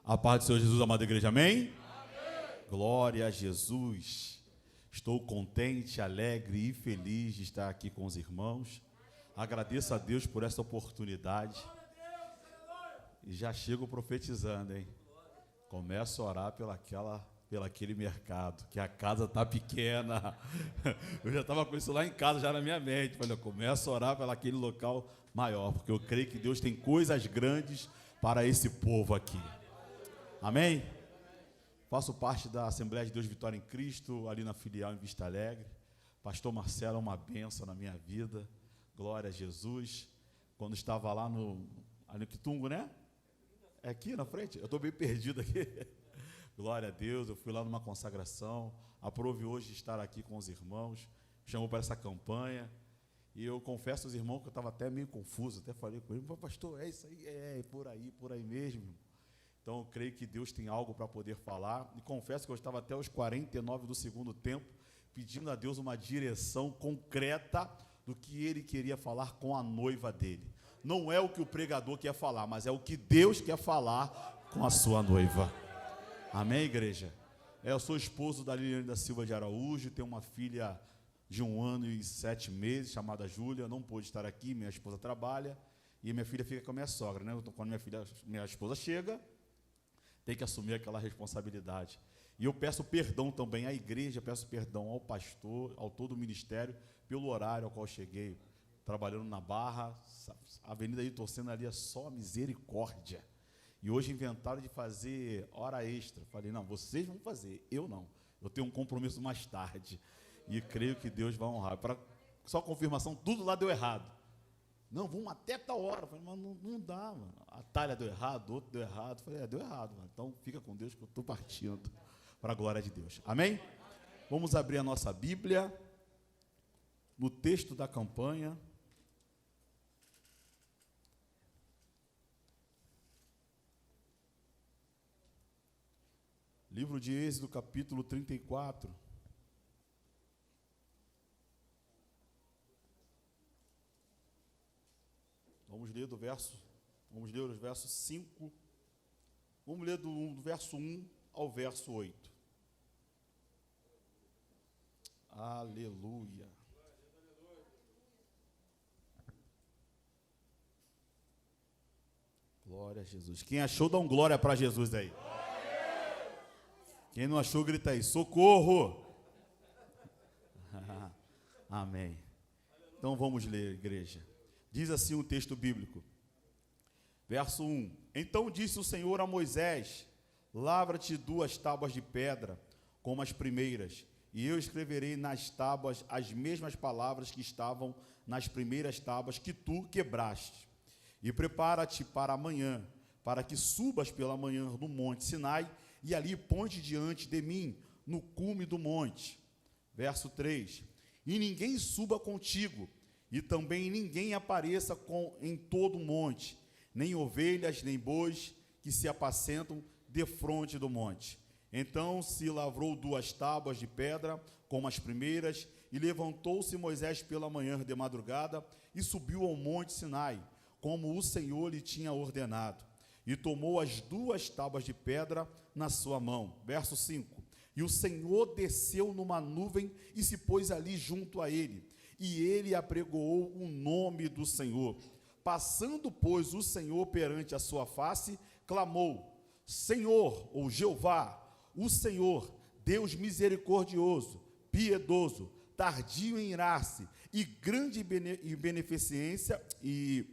A paz do Senhor Jesus, amada igreja, amém? Glória a Jesus. Estou contente, alegre e feliz de estar aqui com os irmãos. Agradeço a Deus por essa oportunidade. E já chego profetizando, hein? Começo a orar pelaquele mercado, que a casa está pequena. Eu já estava com isso lá em casa, já na minha mente. Falei, eu começo a orar pelaquele local maior, porque eu creio que Deus tem coisas grandes para esse povo aqui. Amém? Faço parte da Assembleia de Deus Vitória em Cristo, ali na filial em Vista Alegre. Pastor Marcelo é uma bênção na minha vida. Glória a Jesus. Quando estava lá ali no Quitungo, né? É aqui na frente? Eu estou bem perdido aqui. Glória a Deus, eu fui lá numa consagração. Aprove hoje estar aqui com os irmãos. Chamou para essa campanha. E eu confesso aos irmãos que eu estava até meio confuso. Até falei com ele, pastor, é isso aí? É por aí mesmo. Então, eu creio que Deus tem algo para poder falar. E confesso que eu estava até os 49 do segundo tempo, pedindo a Deus uma direção concreta do que Ele queria falar com a noiva dele. Não é o que o pregador quer falar, mas é o que Deus quer falar com a sua noiva. Amém, igreja? Eu sou esposo da Liliane da Silva de Araújo, tenho uma filha de 1 ano e 7 meses, chamada Júlia. Não pôde estar aqui, minha esposa trabalha, e minha filha fica com a minha sogra, né? Quando minha esposa chega, tem que assumir aquela responsabilidade. E eu peço perdão também à igreja, peço perdão ao pastor, ao todo o ministério, pelo horário ao qual cheguei, trabalhando na Barra, a Avenida aí torcendo ali é só misericórdia. E hoje inventaram de fazer hora extra. Falei, não, vocês vão fazer, eu não. Eu tenho um compromisso mais tarde. E creio que Deus vai honrar. Para só confirmação, tudo lá deu errado. Não, vamos até tal hora. Falei, mas não dá, mano. A talha deu errado, outro deu errado. Falei, deu errado, mano. Então fica com Deus que eu estou partindo para a glória de Deus. Amém? Vamos abrir a nossa Bíblia no texto da campanha. Livro de Êxodo, capítulo 34. Vamos ler os versos 5. Vamos ler do verso 1 ao verso 8. Aleluia. Glória a Jesus. Quem achou, dá um glória para Jesus aí. Quem não achou, grita aí, socorro! Amém. Então vamos ler, igreja. Diz assim o texto bíblico. Verso 1. Então disse o Senhor a Moisés, lavra-te 2 tábuas de pedra, como as primeiras, e eu escreverei nas tábuas as mesmas palavras que estavam nas primeiras tábuas que tu quebraste. E prepara-te para amanhã, para que subas pela manhã no monte Sinai, e ali ponte diante de mim, no cume do monte. Verso 3. E ninguém suba contigo, e também ninguém apareça em todo o monte, nem ovelhas, nem bois, que se apacentam defronte do monte. Então se lavrou 2 tábuas de pedra, como as primeiras, e levantou-se Moisés pela manhã de madrugada, e subiu ao monte Sinai, como o Senhor lhe tinha ordenado. E tomou as 2 tábuas de pedra na sua mão. Verso 5. E o Senhor desceu numa nuvem e se pôs ali junto a ele. E ele apregoou o nome do Senhor. Passando, pois, o Senhor perante a sua face, clamou, Senhor, ou Jeová, o Senhor, Deus misericordioso, piedoso, tardio em irar-se, e grande beneficência e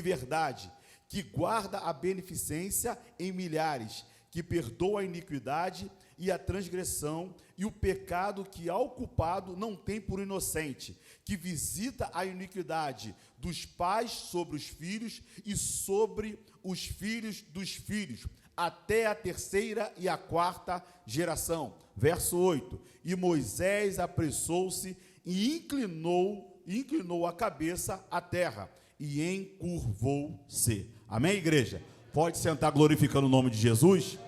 verdade, que guarda a beneficência em milhares, que perdoa a iniquidade e a transgressão e o pecado que ao culpado não tem por inocente, que visita a iniquidade dos pais sobre os filhos e sobre os filhos dos filhos, até a 3ª e a 4ª geração. Verso 8. E Moisés apressou-se e inclinou a cabeça à terra e encurvou-se. Amém, igreja? Pode sentar glorificando o nome de Jesus?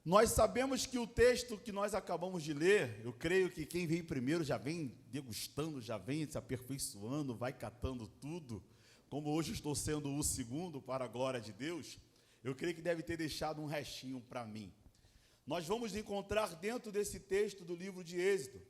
Nós sabemos que o texto que nós acabamos de ler, eu creio que quem vem primeiro já vem degustando, já vem se aperfeiçoando, vai catando tudo, como hoje estou sendo o segundo para a glória de Deus, eu creio que deve ter deixado um restinho para mim. Nós vamos encontrar dentro desse texto do livro de Êxodo.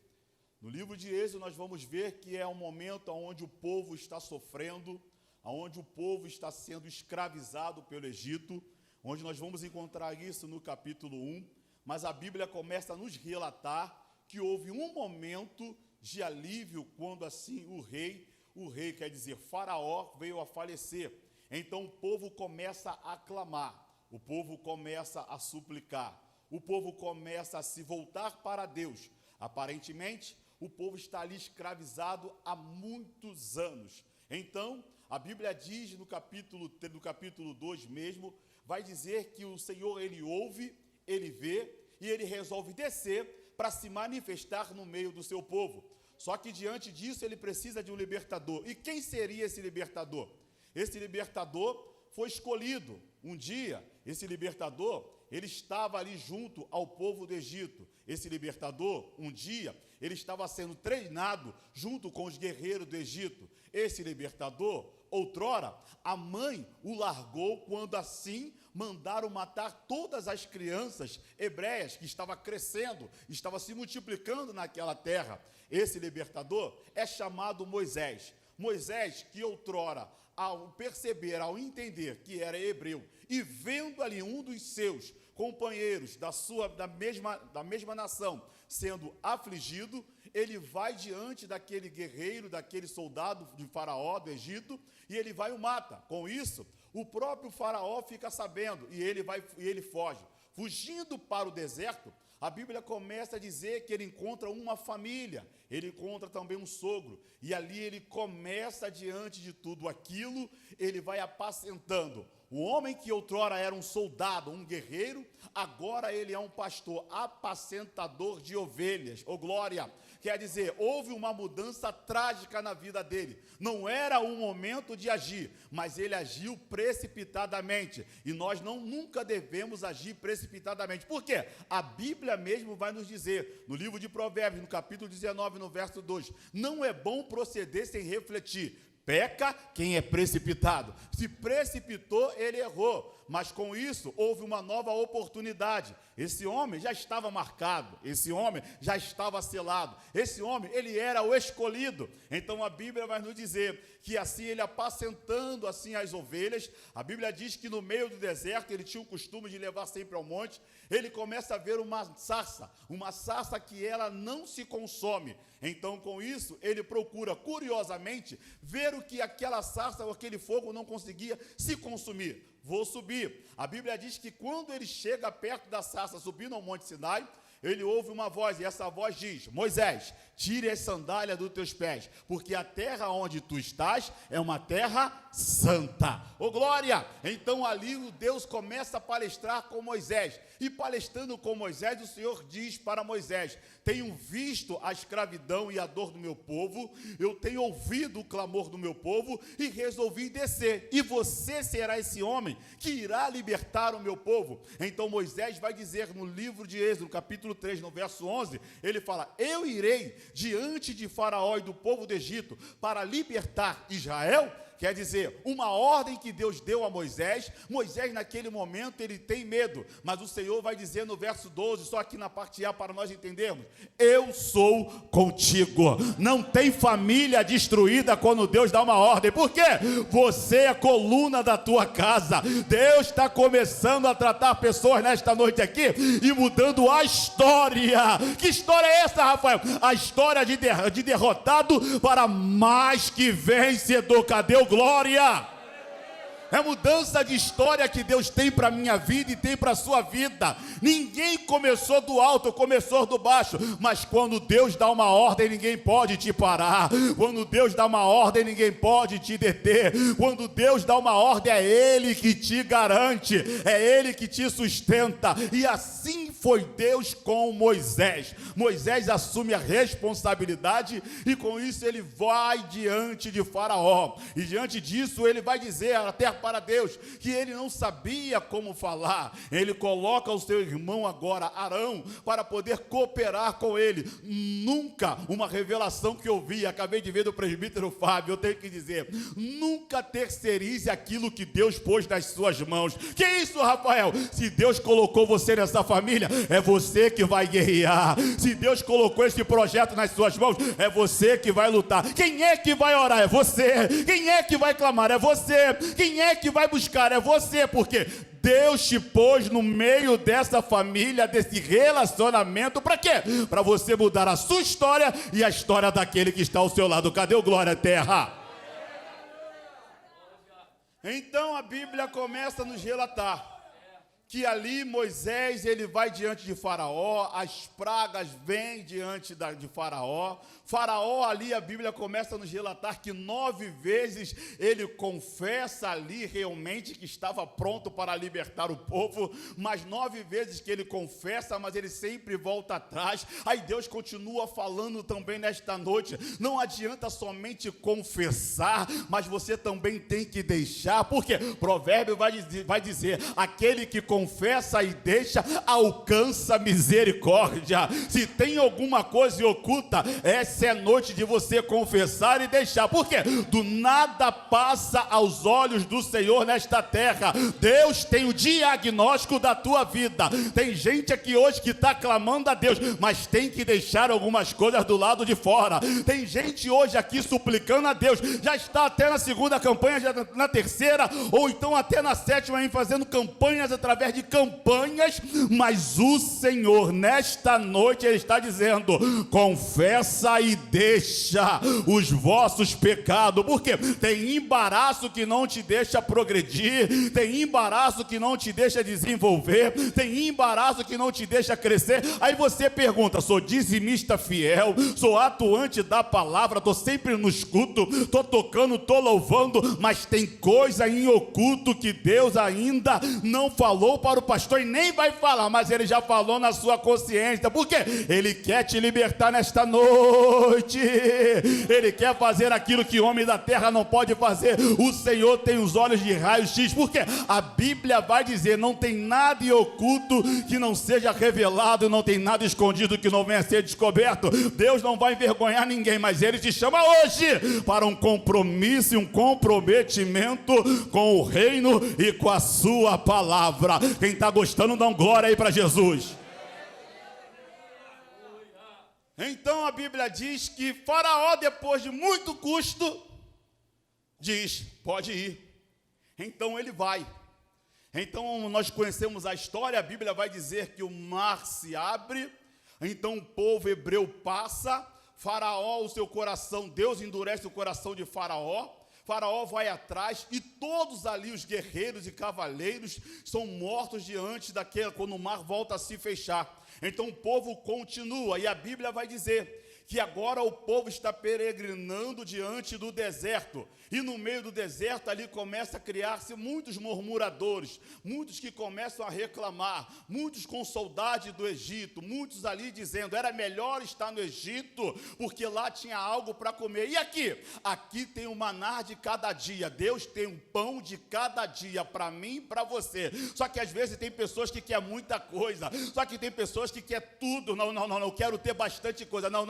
No livro de Êxodo nós vamos ver que é um momento onde o povo está sofrendo, onde o povo está sendo escravizado pelo Egito, onde nós vamos encontrar isso no capítulo 1, mas a Bíblia começa a nos relatar que houve um momento de alívio quando assim o rei quer dizer Faraó, veio a falecer. Então o povo começa a clamar, o povo começa a suplicar, o povo começa a se voltar para Deus. Aparentemente, o povo está ali escravizado há muitos anos. Então, a Bíblia diz no capítulo 2 mesmo, vai dizer que o Senhor, ele ouve, ele vê e ele resolve descer para se manifestar no meio do seu povo. Só que diante disso ele precisa de um libertador. E quem seria esse libertador? Esse libertador foi escolhido. Um dia, esse libertador, ele estava ali junto ao povo do Egito. Esse libertador, um dia, ele estava sendo treinado junto com os guerreiros do Egito. Esse libertador, outrora, a mãe o largou quando assim mandaram matar todas as crianças hebreias que estavam crescendo, estavam se multiplicando naquela terra. Esse libertador é chamado Moisés. Moisés, que outrora, ao perceber, ao entender que era hebreu, e vendo ali um dos seus companheiros da mesma nação sendo afligido, ele vai diante daquele guerreiro, daquele soldado de Faraó, do Egito, e ele vai e o mata. Com isso, o próprio Faraó fica sabendo, e ele foge. Fugindo para o deserto, a Bíblia começa a dizer que ele encontra uma família, ele encontra também um sogro, e ali ele começa, diante de tudo aquilo, ele vai apacentando. O homem que outrora era um soldado, um guerreiro, agora ele é um pastor, apacentador de ovelhas. Oh, glória! Quer dizer, houve uma mudança trágica na vida dele. Não era o momento de agir, mas ele agiu precipitadamente. E nós nunca devemos agir precipitadamente. Por quê? A Bíblia mesmo vai nos dizer, no livro de Provérbios, no capítulo 19, no verso 2, não é bom proceder sem refletir. Peca quem é precipitado. Se precipitou, ele errou. Mas com isso, houve uma nova oportunidade. Esse homem já estava marcado. Esse homem já estava selado. Esse homem, ele era o escolhido. Então a Bíblia vai nos dizer que assim ele apacentando assim as ovelhas, a Bíblia diz que no meio do deserto, ele tinha o costume de levar sempre ao monte, ele começa a ver uma sarça que ela não se consome. Então com isso, ele procura curiosamente ver o que aquela sarça ou aquele fogo não conseguia se consumir. Vou subir. A Bíblia diz que quando ele chega perto da sarça, subindo ao Monte Sinai, ele ouve uma voz, e essa voz diz: Moisés, tire as sandálias dos teus pés, porque a terra onde tu estás é uma terra santa. Ô glória! Então ali o Deus começa a palestrar com Moisés, e palestrando com Moisés, o Senhor diz para Moisés: tenho visto a escravidão e a dor do meu povo, eu tenho ouvido o clamor do meu povo, e resolvi descer, e você será esse homem que irá libertar o meu povo. Então Moisés vai dizer no livro de Êxodo, capítulo 3, no verso 11, ele fala: eu irei diante de Faraó e do povo do Egito para libertar Israel. Quer dizer, uma ordem que Deus deu a Moisés. Moisés naquele momento ele tem medo, mas o Senhor vai dizer no verso 12, só aqui na parte A para nós entendermos: eu sou contigo. Não tem família destruída quando Deus dá uma ordem. Por quê? Você é a coluna da tua casa. Deus está começando a tratar pessoas nesta noite aqui e mudando a história. Que história é essa, Rafael? A história de derrotado para mais que vencedor. Cadê o glória? É mudança de história que Deus tem para a minha vida e tem para a sua vida. Ninguém começou do alto, começou do baixo. Mas quando Deus dá uma ordem, ninguém pode te parar. Quando Deus dá uma ordem, ninguém pode te deter. Quando Deus dá uma ordem, é Ele que te garante, é Ele que te sustenta. E assim foi Deus com Moisés. Moisés assume a responsabilidade e com isso ele vai diante de Faraó. E diante disso ele vai dizer até para Deus que ele não sabia como falar. Ele coloca o seu irmão agora, Arão, para poder cooperar com ele. Nunca uma revelação que eu vi, acabei de ver do presbítero Fábio, eu tenho que dizer, nunca terceirize aquilo que Deus pôs nas suas mãos. Que isso, Rafael? Se Deus colocou você nessa família, é você que vai guerrear. Se Deus colocou esse projeto nas suas mãos, é você que vai lutar. Quem é que vai orar? É você. Quem é que vai clamar? É você. Quem é que vai buscar? É você, porque Deus te pôs no meio dessa família, desse relacionamento, para quê? Para você mudar a sua história e a história daquele que está ao seu lado. Cadê o glória à terra? Então a Bíblia começa a nos relatar que ali Moisés, ele vai diante de Faraó, as pragas vêm diante de Faraó. Faraó ali, a Bíblia começa a nos relatar que 9 vezes ele confessa ali realmente que estava pronto para libertar o povo, mas 9 vezes que ele confessa, mas ele sempre volta atrás. Aí Deus continua falando também nesta noite, não adianta somente confessar, mas você também tem que deixar, porque Provérbio vai dizer, aquele que confessa e deixa, alcança misericórdia. Se tem alguma coisa oculta, essa é noite de você confessar e deixar, porque do nada passa aos olhos do Senhor nesta terra. Deus tem o diagnóstico da tua vida. Tem gente aqui hoje que está clamando a Deus, mas tem que deixar algumas coisas do lado de fora. Tem gente hoje aqui suplicando a Deus, já está até na 2ª campanha, já na 3ª, ou então até na 7ª, fazendo campanhas através de campanhas, mas o Senhor nesta noite ele está dizendo, confessa e deixa os vossos pecados, porque tem embaraço que não te deixa progredir, tem embaraço que não te deixa desenvolver, tem embaraço que não te deixa crescer. Aí você pergunta, sou dizimista fiel, sou atuante da palavra, estou sempre no escuto, estou tocando, estou louvando, mas tem coisa em oculto que Deus ainda não falou para o pastor e nem vai falar, mas ele já falou na sua consciência, porque ele quer te libertar nesta noite. Ele quer fazer aquilo que o homem da terra não pode fazer. O Senhor tem os olhos de raio-x, porque a Bíblia vai dizer, não tem nada em oculto que não seja revelado, não tem nada escondido que não venha a ser descoberto. Deus não vai envergonhar ninguém, mas ele te chama hoje para um compromisso e um comprometimento com o reino e com a sua palavra. Quem está gostando, dá um glória aí para Jesus. Então a Bíblia diz que Faraó, depois de muito custo, diz, pode ir. Então ele vai. Então nós conhecemos a história, a Bíblia vai dizer que o mar se abre, então o povo hebreu passa, Faraó, o seu coração, Deus endurece o coração de Faraó, Faraó vai atrás e todos ali os guerreiros e cavaleiros são mortos diante daquela, quando o mar volta a se fechar. Então o povo continua e a Bíblia vai dizer que agora o povo está peregrinando diante do deserto. E no meio do deserto ali começa a criar-se muitos murmuradores, muitos que começam a reclamar, muitos com saudade do Egito, muitos ali dizendo, era melhor estar no Egito, porque lá tinha algo para comer. E aqui? Aqui tem o maná de cada dia, Deus tem um pão de cada dia, para mim e para você. Só que às vezes tem pessoas que querem muita coisa, só que tem pessoas que querem tudo, não, eu quero ter bastante coisa, não.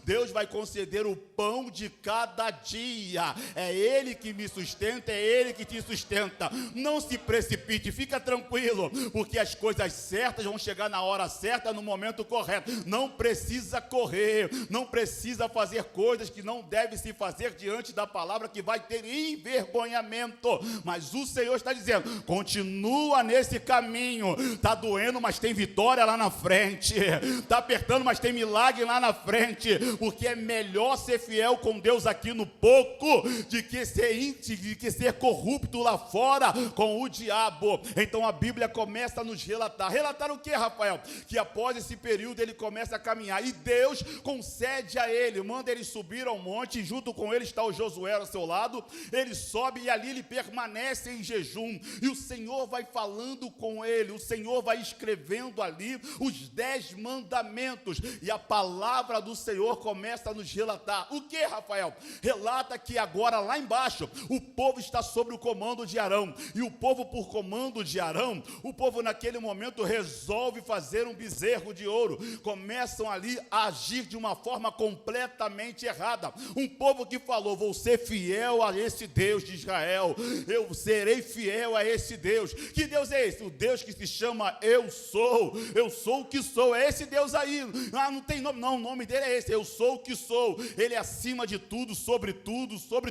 Deus vai conceder o pão de cada dia, é Ele que me sustenta, é Ele que te sustenta. Não se precipite, fica tranquilo, porque as coisas certas vão chegar na hora certa, no momento correto. Não precisa correr, não precisa fazer coisas que não deve se fazer diante da palavra, que vai ter envergonhamento. Mas o Senhor está dizendo, continua nesse caminho. Está doendo, mas tem vitória lá na frente. Está apertando, mas tem milagre lá na frente. gente, porque é melhor ser fiel com Deus aqui no pouco, de que ser íntegro, de que ser corrupto lá fora com o diabo. Então a Bíblia começa a nos relatar o que, Rafael? Que após esse período ele começa a caminhar, e Deus concede a ele, manda ele subir ao monte, e junto com ele está o Josué ao seu lado. Ele sobe e ali ele permanece em jejum, e o Senhor vai falando com ele, o Senhor vai escrevendo ali os 10 mandamentos, e a palavra do Senhor começa a nos relatar. O que, Rafael? Relata que agora lá embaixo, o povo está sob o comando de Arão, e o povo por comando de Arão, o povo naquele momento resolve fazer um bezerro de ouro, começam ali a agir de uma forma completamente errada. Um povo que falou: vou ser fiel a esse Deus de Israel, eu serei fiel a esse Deus. Que Deus é esse? O Deus que se chama eu sou o que sou, é esse Deus aí. Não tem nome, não, o nome dele é esse, eu sou o que sou. Ele é acima de tudo, sobre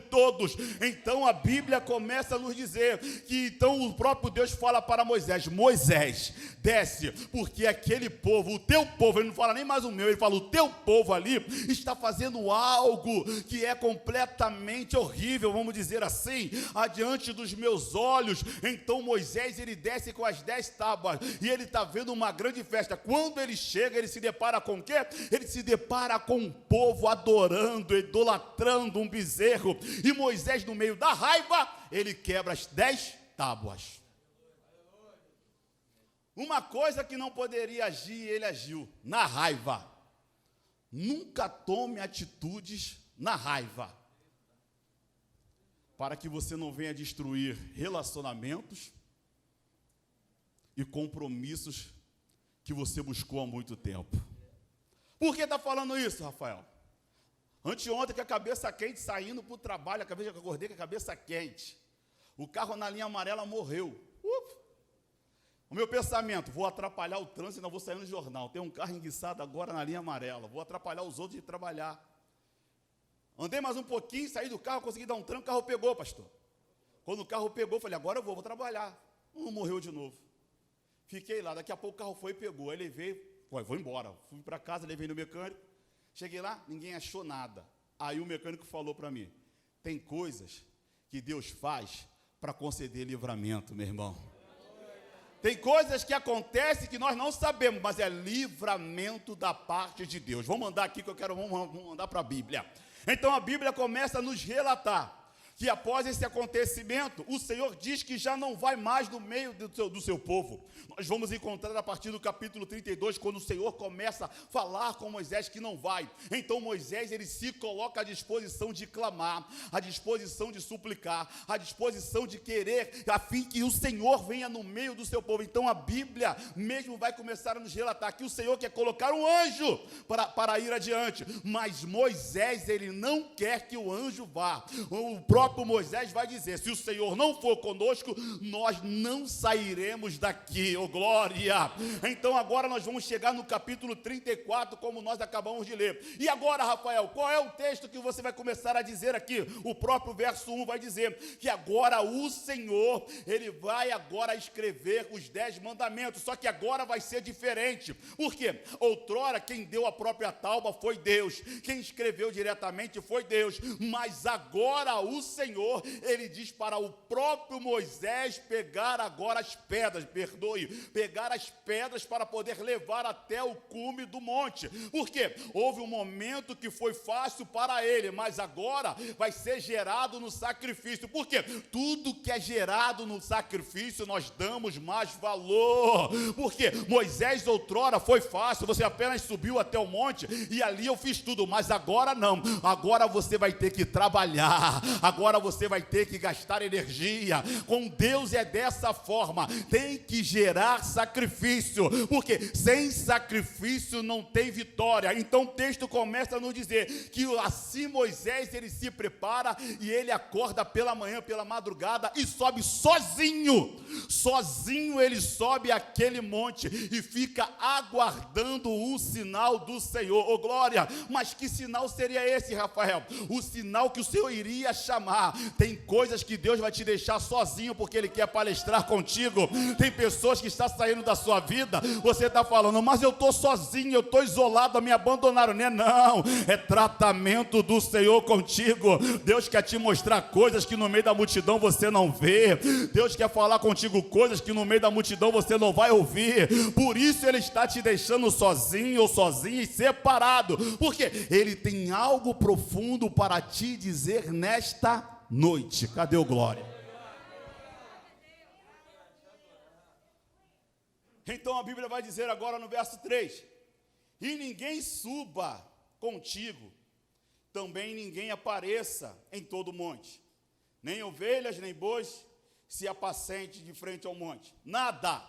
todos. Então a Bíblia começa a nos dizer que então o próprio Deus fala para Moisés: Moisés, desce, porque aquele povo, o teu povo, ele não fala nem mais o meu, ele fala: o teu povo ali está fazendo algo que é completamente horrível, vamos dizer assim, adiante dos meus olhos. Então Moisés, ele desce com as 10 tábuas, e ele está vendo uma grande festa. Quando ele chega, ele se depara com o quê? Ele se depara com um povo adorando, idolatrando um bezerro, e Moisés, no meio da raiva, ele quebra as 10 tábuas. Uma coisa que não poderia agir, ele agiu na raiva. Nunca tome atitudes na raiva, para que você não venha destruir relacionamentos e compromissos que você buscou há muito tempo. Por que está falando isso, Rafael? Anteontem, com a cabeça quente, saindo para o trabalho, acordei com a cabeça quente. O carro na linha amarela morreu. O meu pensamento: vou atrapalhar o trânsito, não vou sair no jornal. Tem um carro enguiçado agora na linha amarela, vou atrapalhar os outros de trabalhar. Andei mais um pouquinho, saí do carro, consegui dar um tranco, o carro pegou, pastor. Quando o carro pegou, falei: agora eu vou trabalhar. Morreu de novo. Fiquei lá, daqui a pouco o carro foi e pegou. Aí levei, vou embora. Fui para casa, levei no mecânico. Cheguei lá, ninguém achou nada. Aí o mecânico falou para mim: tem coisas que Deus faz para conceder livramento, meu irmão. Tem coisas que acontecem que nós não sabemos, mas é livramento da parte de Deus. Vamos mandar aqui que vamos mandar para a Bíblia. Então a Bíblia começa a nos relatar que após esse acontecimento, o Senhor diz que já não vai mais no meio do seu povo. Nós vamos encontrar a partir do capítulo 32, quando o Senhor começa a falar com Moisés que não vai. Então Moisés, ele se coloca à disposição de clamar, à disposição de suplicar, à disposição de querer, a fim que o Senhor venha no meio do seu povo. Então a Bíblia mesmo vai começar a nos relatar que o Senhor quer colocar um anjo para ir adiante, mas Moisés, ele não quer que o anjo vá. O próprio Moisés vai dizer: se o Senhor não for conosco, nós não sairemos daqui, oh glória. Então agora nós vamos chegar no capítulo 34, como nós acabamos de ler. E agora, Rafael, qual é o texto que você vai começar a dizer aqui? O próprio verso 1 vai dizer que agora o Senhor, ele vai agora escrever os 10 mandamentos, só que agora vai ser diferente. Por quê? Outrora quem deu a própria tábua foi Deus, quem escreveu diretamente foi Deus, mas agora o Senhor, ele diz para o próprio Moisés pegar agora as pedras, pegar as pedras para poder levar até o cume do monte. Por quê? Houve um momento que foi fácil para ele, mas agora vai ser gerado no sacrifício. Por quê? Tudo que é gerado no sacrifício nós damos mais valor. Porque Moisés outrora foi fácil, você apenas subiu até o monte e ali eu fiz tudo, mas agora não. Agora você vai ter que trabalhar, agora você vai ter que gastar energia. Com Deus é dessa forma, tem que gerar sacrifício, porque sem sacrifício não tem vitória. Então o texto começa a nos dizer que assim Moisés, ele se prepara e ele acorda pela manhã, pela madrugada e sobe sozinho ele sobe aquele monte e fica aguardando o sinal do Senhor. Oh glória! Mas que sinal seria esse, Rafael? O sinal que o Senhor iria chamar Tem coisas que Deus vai te deixar sozinho, porque Ele quer palestrar contigo. Tem pessoas que estão saindo da sua vida, você está falando, mas eu estou sozinho, eu estou isolado, me abandonaram. Não, é tratamento do Senhor contigo. Deus quer te mostrar coisas que no meio da multidão você não vê. Deus quer falar contigo coisas que no meio da multidão você não vai ouvir. Por isso Ele está te deixando sozinho ou sozinha e separado, porque Ele tem algo profundo para te dizer nesta noite. Cadê o glória? Então a Bíblia vai dizer agora no verso 3: e ninguém suba contigo, também ninguém apareça em todo o monte, nem ovelhas nem bois se apacente de frente ao monte, nada,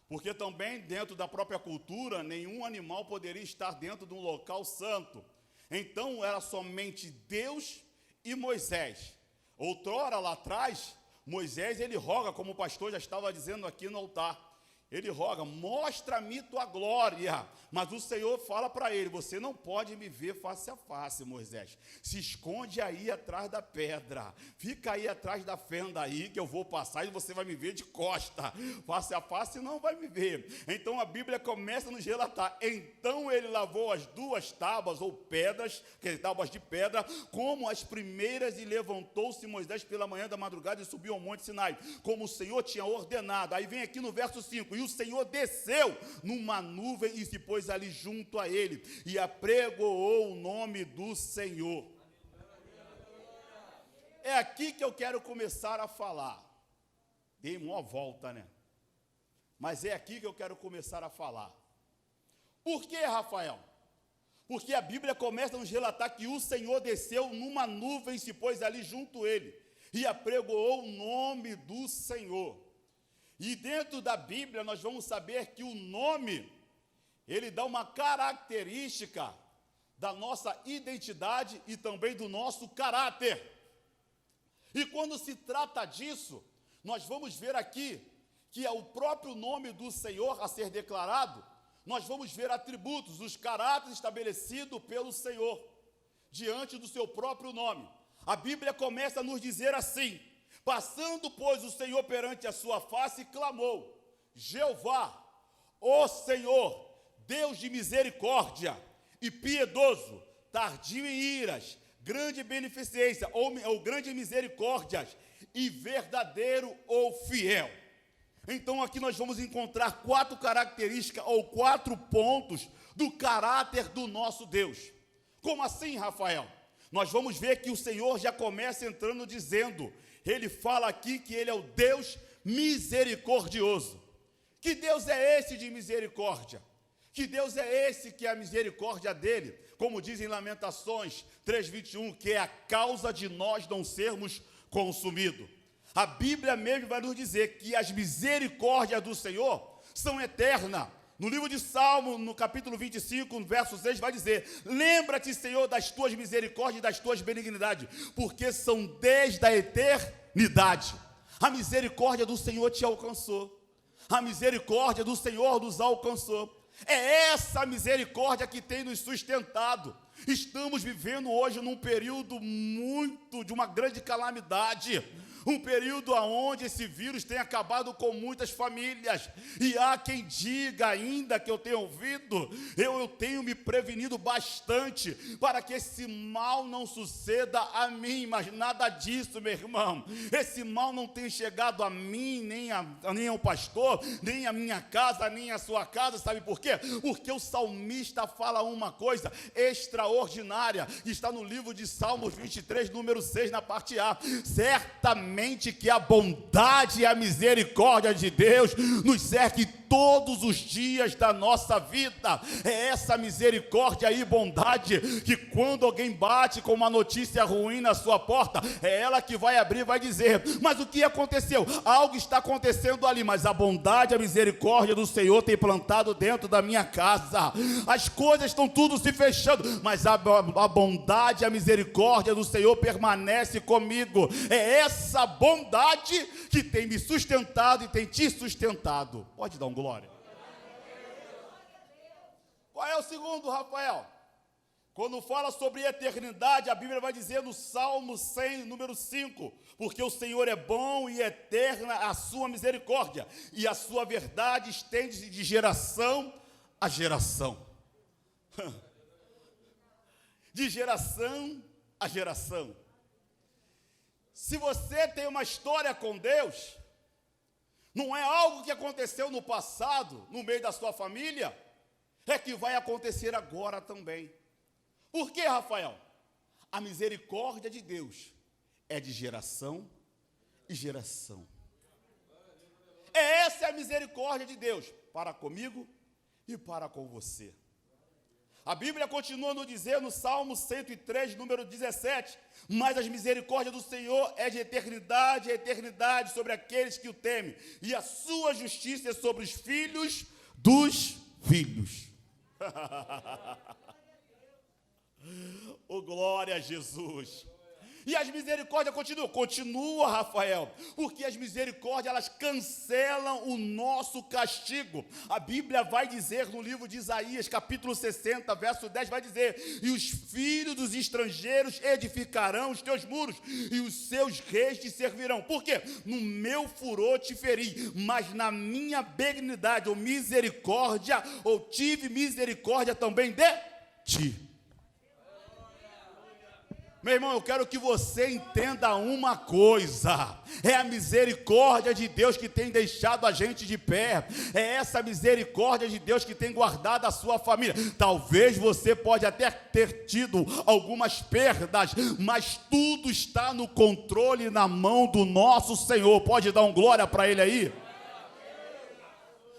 porque também dentro da própria cultura, nenhum animal poderia estar dentro de um local santo. Então era somente Deus e Moisés. Outrora lá atrás, Moisés ele roga, como o pastor já estava dizendo aqui no altar, ele roga, mostra-me tua glória. Mas o Senhor fala para ele, você não pode me ver face a face, Moisés. Se esconde aí atrás da pedra. Fica aí atrás da fenda aí, que eu vou passar e você vai me ver de costa. Face a face não vai me ver. Então a Bíblia começa a nos relatar. Então ele lavou as duas tábuas ou pedras, tábuas de pedra, como as primeiras, e levantou-se Moisés pela manhã da madrugada e subiu ao monte Sinai, como o Senhor tinha ordenado. Aí vem aqui no verso 5, e o Senhor desceu numa nuvem e se pôs ali junto a ele, e apregoou o nome do Senhor. É aqui que eu quero começar a falar. Dei uma volta, né? Mas é aqui que eu quero começar a falar. Por que, Rafael? Porque a Bíblia começa a nos relatar que o Senhor desceu numa nuvem e se pôs ali junto a ele, e apregoou o nome do Senhor. E dentro da Bíblia nós vamos saber que o nome, ele dá uma característica da nossa identidade e também do nosso caráter. E quando se trata disso, nós vamos ver aqui que é o próprio nome do Senhor a ser declarado. Nós vamos ver atributos, os caráteres estabelecidos pelo Senhor, diante do seu próprio nome. A Bíblia começa a nos dizer assim: passando, pois, o Senhor perante a sua face, clamou: Jeová, ó Senhor, Deus de misericórdia e piedoso, tardio em iras, grande beneficência, ou grande misericórdia, e verdadeiro ou fiel. Então aqui nós vamos encontrar 4 características, ou 4 pontos do caráter do nosso Deus. Como assim, Rafael? Nós vamos ver que o Senhor já começa entrando dizendo, ele fala aqui que ele é o Deus misericordioso. Que Deus é esse de misericórdia? Que Deus é esse que é a misericórdia dele? Como diz em Lamentações 3:21, que é a causa de nós não sermos consumidos. A Bíblia mesmo vai nos dizer que as misericórdias do Senhor são eternas. No livro de Salmo, no capítulo 25, no verso 6, vai dizer: lembra-te, Senhor, das tuas misericórdias e das tuas benignidades, porque são desde a eternidade. A misericórdia do Senhor te alcançou. A misericórdia do Senhor nos alcançou. É essa misericórdia que tem nos sustentado. Estamos vivendo hoje num período de uma grande calamidade. Um período onde esse vírus tem acabado com muitas famílias. E há quem diga ainda, que eu tenho ouvido, eu tenho me prevenido bastante para que esse mal não suceda a mim. Mas nada disso, meu irmão. Esse mal não tem chegado a mim, nem ao pastor, nem a minha casa, nem a sua casa. Sabe por quê? Porque o salmista fala uma coisa extraordinária. Está no livro de Salmos 23, número 6, na parte A. Certamente que a bondade e a misericórdia de Deus nos cerque todos os dias da nossa vida. É essa misericórdia e bondade que quando alguém bate com uma notícia ruim na sua porta, é ela que vai abrir e vai dizer: mas o que aconteceu? Algo está acontecendo ali, mas a bondade e a misericórdia do Senhor tem plantado dentro da minha casa. As coisas estão tudo se fechando, mas a bondade e a misericórdia do Senhor permanece comigo. É essa bondade que tem me sustentado e tem te sustentado. Pode dar um glória. Qual é o segundo, Rafael? Quando fala sobre eternidade, a Bíblia vai dizer no Salmo 100, número 5, porque o Senhor é bom e eterna a sua misericórdia, e a sua verdade estende-se de geração a geração. De geração a geração. Se você tem uma história com Deus, não é algo que aconteceu no passado, no meio da sua família, é que vai acontecer agora também. Por quê, Rafael? A misericórdia de Deus é de geração e geração. Essa é a misericórdia de Deus para comigo e para com você. A Bíblia continua nos dizendo no Salmo 103, número 17, mas as misericórdias do Senhor é de eternidade a eternidade sobre aqueles que o temem, e a sua justiça é sobre os filhos dos filhos. Oh, glória a Jesus. E as misericórdias continua, Rafael, porque as misericórdias, elas cancelam o nosso castigo. A Bíblia vai dizer no livro de Isaías, capítulo 60, verso 10, vai dizer: e os filhos dos estrangeiros edificarão os teus muros, e os seus reis te servirão. Por quê? No meu furor te feri, mas na minha benignidade ou misericórdia, ou tive misericórdia também de ti. Meu irmão, eu quero que você entenda uma coisa: é a misericórdia de Deus que tem deixado a gente de pé, é essa misericórdia de Deus que tem guardado a sua família. Talvez você pode até ter tido algumas perdas, mas tudo está no controle e na mão do nosso Senhor. Pode dar um glória para Ele aí?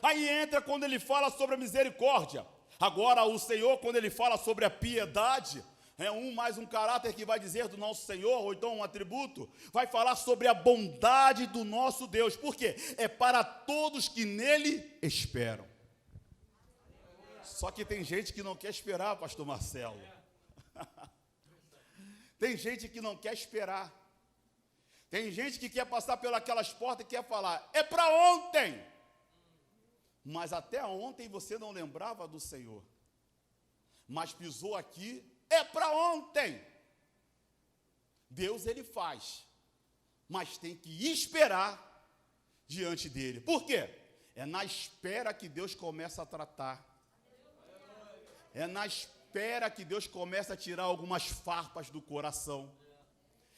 Aí entra quando ele fala sobre a misericórdia. Agora o Senhor, quando ele fala sobre a piedade, é mais um caráter que vai dizer do nosso Senhor, ou então um atributo, vai falar sobre a bondade do nosso Deus. Por quê? É para todos que nele esperam. Só que tem gente que não quer esperar, pastor Marcelo. Tem gente que não quer esperar. Tem gente que quer passar pelas portas e quer falar: é para ontem. Mas até ontem você não lembrava do Senhor. Mas pisou aqui, é para ontem. Deus, ele faz, mas tem que esperar diante dele. Por quê? É na espera que Deus começa a tratar. É na espera que Deus começa a tirar algumas farpas do coração.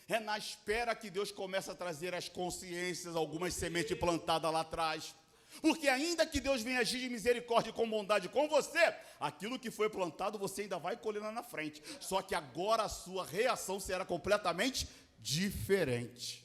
É na espera que Deus começa a trazer às consciências algumas sementes plantadas lá atrás. Porque ainda que Deus venha agir de misericórdia e com bondade com você, aquilo que foi plantado você ainda vai colher lá na frente. Só que agora a sua reação será completamente diferente.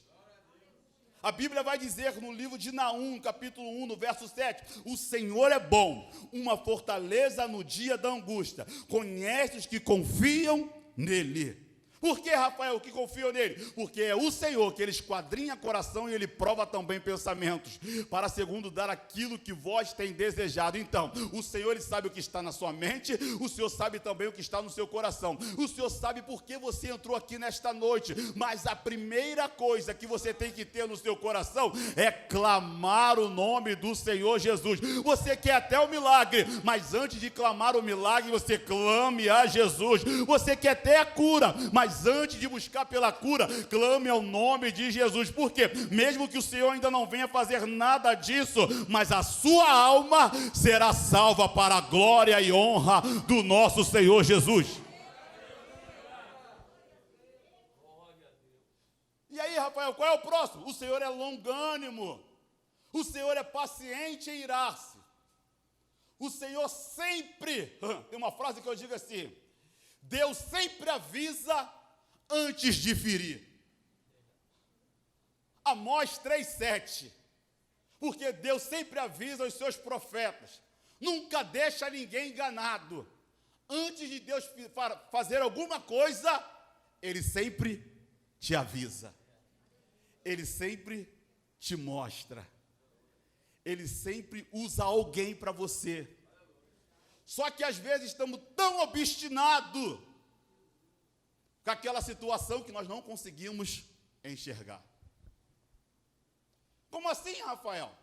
A Bíblia vai dizer no livro de Naum, capítulo 1, no verso 7, o Senhor é bom, uma fortaleza no dia da angústia, conhece os que confiam nele. Por que, Rafael, que confiam nele? Porque é o Senhor que ele esquadrinha coração e ele prova também pensamentos, para segundo dar aquilo que vós tem desejado. Então, o Senhor, ele sabe o que está na sua mente, o Senhor sabe também o que está no seu coração, o Senhor sabe por que você entrou aqui nesta noite, mas a primeira coisa que você tem que ter no seu coração é clamar o nome do Senhor Jesus. Você quer até o milagre, mas antes de clamar o milagre, você clame a Jesus. Você quer até a cura, mas antes de buscar pela cura, clame ao nome de Jesus. Por quê? Mesmo que o Senhor ainda não venha fazer nada disso, mas a sua alma será salva para a glória e honra do nosso Senhor Jesus. E aí, Rafael, qual é o próximo? O Senhor é longânimo, o Senhor é paciente em irar-se, o Senhor sempre, tem uma frase que eu digo assim: Deus sempre avisa antes de ferir. Amós 3,7. Porque Deus sempre avisa os seus profetas. Nunca deixa ninguém enganado. Antes de Deus fazer alguma coisa, Ele sempre te avisa. Ele sempre te mostra. Ele sempre usa alguém para você. Só que às vezes estamos tão obstinados com aquela situação que nós não conseguimos enxergar. Como assim, Rafael?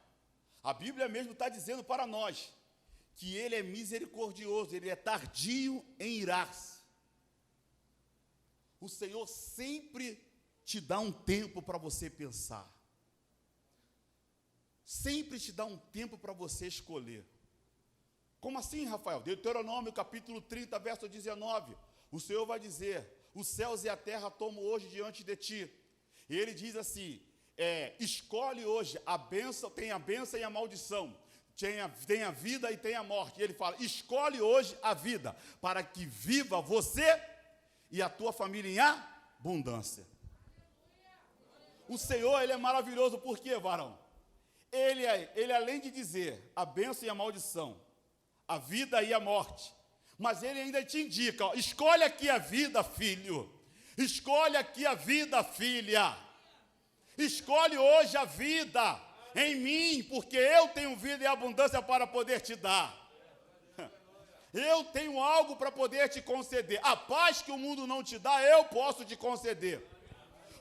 A Bíblia mesmo está dizendo para nós que ele é misericordioso, ele é tardio em irar-se. O Senhor sempre te dá um tempo para você pensar. Sempre te dá um tempo para você escolher. Como assim, Rafael? Deuteronômio capítulo 30, verso 19. O Senhor vai dizer: os céus e a terra tomo hoje diante de ti. E ele diz assim, escolhe hoje a bênção, tem a bênção e a maldição. Tem a vida e tem a morte. E ele fala, escolhe hoje a vida, para que viva você e a tua família em abundância. O Senhor, Ele é maravilhoso, por quê, varão? Ele além de dizer a bênção e a maldição, a vida e a morte, mas Ele ainda te indica, ó, escolhe aqui a vida, filho. Escolhe aqui a vida, filha. Escolhe hoje a vida em mim, porque eu tenho vida e abundância para poder te dar. Eu tenho algo para poder te conceder. A paz que o mundo não te dá, eu posso te conceder.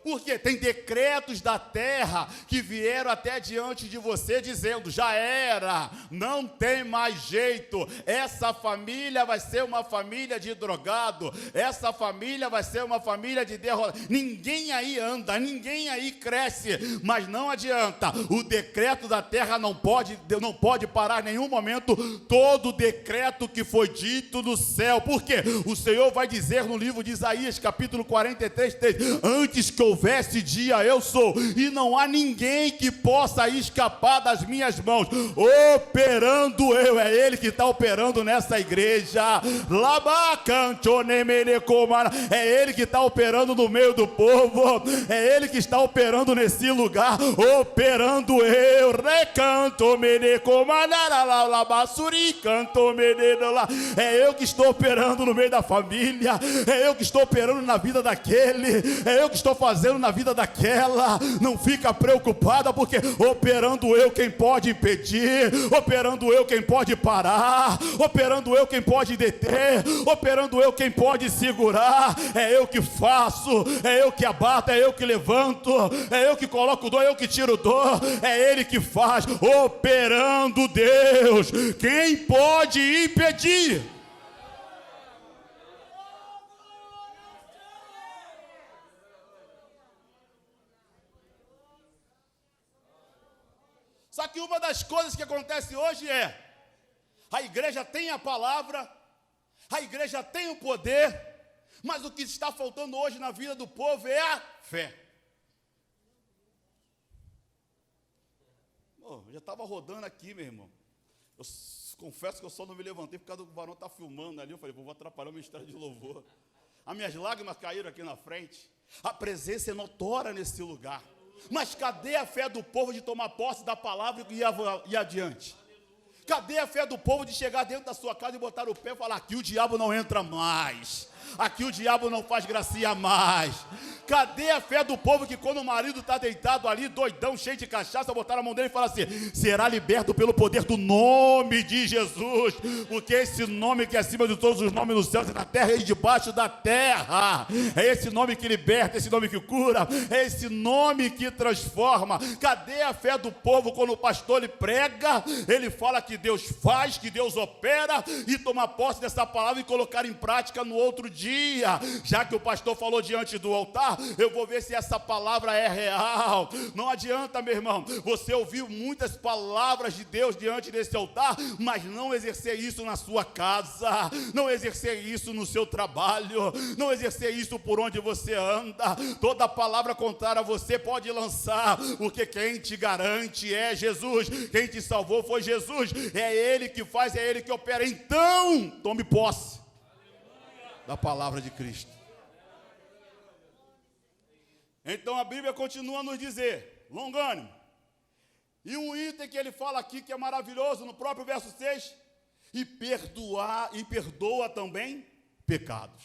Porque tem decretos da terra que vieram até diante de você dizendo, já era, não tem mais jeito, essa família vai ser uma família de drogado, essa família vai ser uma família de derrota. Ninguém aí anda, ninguém aí cresce, mas não adianta, o decreto da terra não pode parar em nenhum momento todo o decreto que foi dito no céu. Porque o Senhor vai dizer no livro de Isaías, capítulo 43, 3, antes que houvesse dia eu sou, e não há ninguém que possa escapar das minhas mãos, operando eu. É Ele que está operando nessa igreja, é Ele que está operando no meio do povo, é Ele que está operando nesse lugar, operando eu, é eu que estou operando no meio da família, é eu que estou operando na vida daquele, é eu que estou fazendo na vida daquela. Não fica preocupada, porque operando eu quem pode impedir, operando eu quem pode parar, operando eu quem pode deter, operando eu quem pode segurar. É eu que faço, é eu que abato, é eu que levanto, é eu que coloco dor, é eu que tiro dor, é Ele que faz. Operando Deus, quem pode impedir? Só que uma das coisas que acontece hoje a igreja tem a palavra, a igreja tem o poder, mas o que está faltando hoje na vida do povo é a fé. Eu já estava rodando aqui, meu irmão. Eu confesso que eu só não me levantei por causa do varão estar filmando ali. Eu falei, vou atrapalhar o ministério de louvor. As minhas lágrimas caíram aqui na frente. A presença é notória nesse lugar. Mas cadê a fé do povo de tomar posse da palavra e ir adiante? Cadê a fé do povo de chegar dentro da sua casa e botar o pé e falar, aqui o diabo não entra mais, aqui o diabo não faz gracinha mais? Cadê a fé do povo que quando o marido está deitado ali, doidão, cheio de cachaça, botar a mão dele e falar assim, será liberto pelo poder do nome de Jesus, porque esse nome que é acima de todos os nomes nos céus e na terra e debaixo da terra, é esse nome que liberta, esse nome que cura, é esse nome que transforma. Cadê a fé do povo quando o pastor lhe prega, ele fala que Deus faz, que Deus opera, e tomar posse dessa palavra e colocar em prática no outro dia? Já que o pastor falou diante do altar, eu vou ver se essa palavra é real. Não adianta, meu irmão, você ouviu muitas palavras de Deus diante desse altar, mas não exercer isso na sua casa, não exercer isso no seu trabalho, não exercer isso por onde você anda. Toda palavra contrária a você pode lançar, porque quem te garante é Jesus, quem te salvou foi Jesus, é Ele que faz, é Ele que opera. Então, tome posse da palavra de Cristo. Então a Bíblia continua a nos dizer, longânimo, e um item que ele fala aqui que é maravilhoso, no próprio verso 6, e perdoa também pecados.